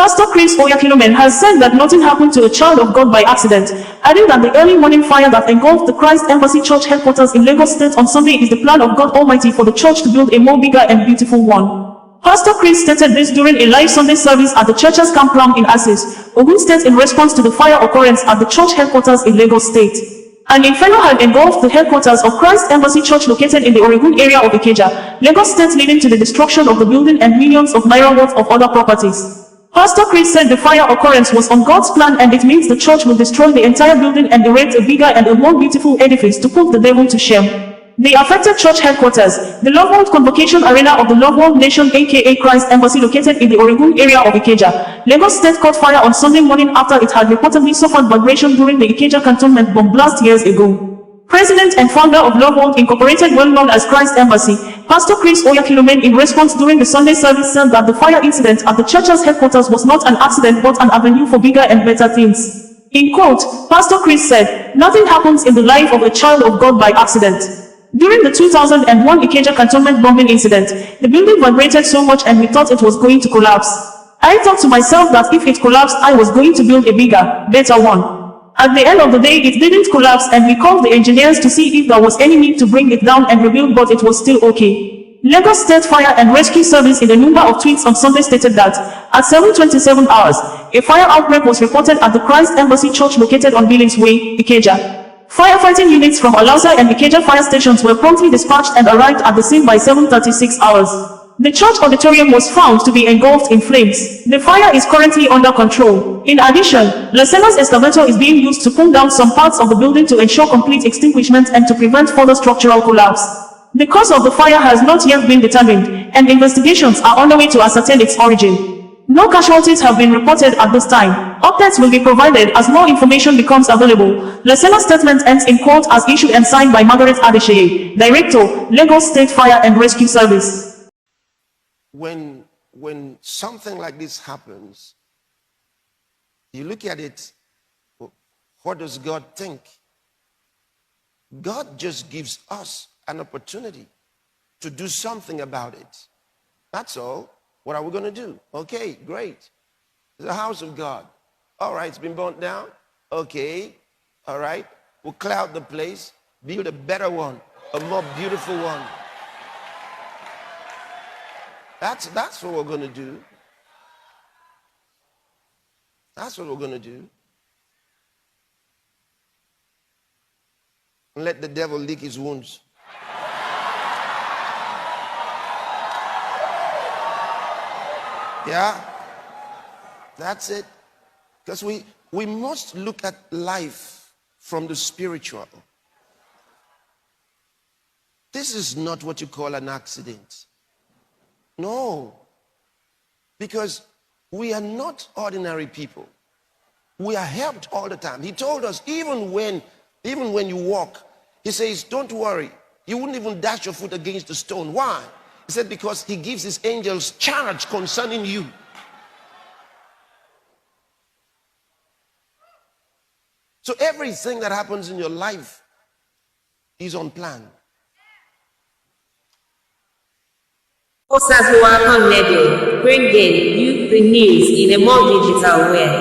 Pastor Chris Oyakhilome has said that nothing happened to a child of God by accident, adding that the early morning fire that engulfed the Christ Embassy Church headquarters in Lagos State on Sunday is the plan of God Almighty for the church to build a more bigger and beautiful one. Pastor Chris stated this during a live Sunday service at the church's campground in Assis, Ogun State in response to the fire occurrence at the church headquarters in Lagos State. An inferno had engulfed the headquarters of Christ Embassy Church located in the Oregun area of Ikeja, Lagos State, leading to the destruction of the building and millions of naira worth of other properties. Pastor Chris said the fire occurrence was on God's plan and it means the church will destroy the entire building and erect a bigger and a more beautiful edifice to put the devil to shame. The affected church headquarters, the Love World Convocation Arena of the Love World Nation aka Christ Embassy located in the Oregun area of Ikeja, Lagos State, caught fire on Sunday morning after it had reportedly suffered vibration during the Ikeja cantonment bomb blast years ago. President and founder of Love World Incorporated, well known as Christ Embassy, Pastor Chris Oyakhilome, in response during the Sunday service, said that the fire incident at the church's headquarters was not an accident but an avenue for bigger and better things. In quote, Pastor Chris said, "Nothing happens in the life of a child of God by accident." During the 2001 Ikeja cantonment bombing incident, the building vibrated so much and we thought it was going to collapse. I thought to myself that if it collapsed, I was going to build a bigger, better one. At the end of the day, it didn't collapse and we called the engineers to see if there was any need to bring it down and rebuild, but it was still okay. Lagos State Fire and Rescue Service, in a number of tweets on Sunday, stated that at 7:27 hours, a fire outbreak was reported at the Christ Embassy Church located on Billings Way, Ikeja. Firefighting units from Alausa and Ikeja fire stations were promptly dispatched and arrived at the scene by 7:36 hours. The church auditorium was found to be engulfed in flames. The fire is currently under control. In addition, Lacena's excavator is being used to pull down some parts of the building to ensure complete extinguishment and to prevent further structural collapse. The cause of the fire has not yet been determined, and investigations are underway to ascertain its origin. No casualties have been reported at this time. Updates will be provided as more information becomes available. Lacena's statement ends in quote as issued and signed by Margaret Adesheye, Director, Lagos State Fire and Rescue Service. When something like this happens, you look at it, what does God think? God just gives us an opportunity to do something about it. That's all. What are we going to do? Okay, great. The house of God. All right, it's been burnt down. Okay, all right. We'll clear out the place, build a better one, a more beautiful one. That's what we're going to do. That's what we're going to do. And let the devil lick his wounds. Yeah, that's it. Because we must look at life from the spiritual. This is not what you call an accident. No, because we are not ordinary people. We are helped all the time. He told us even when you walk, he says, don't worry. You wouldn't even dash your foot against the stone. Why? He said, because he gives his angels charge concerning you. So everything that happens in your life is on plan. OsazuwaAkonedo, bringing you the news in a more digital way.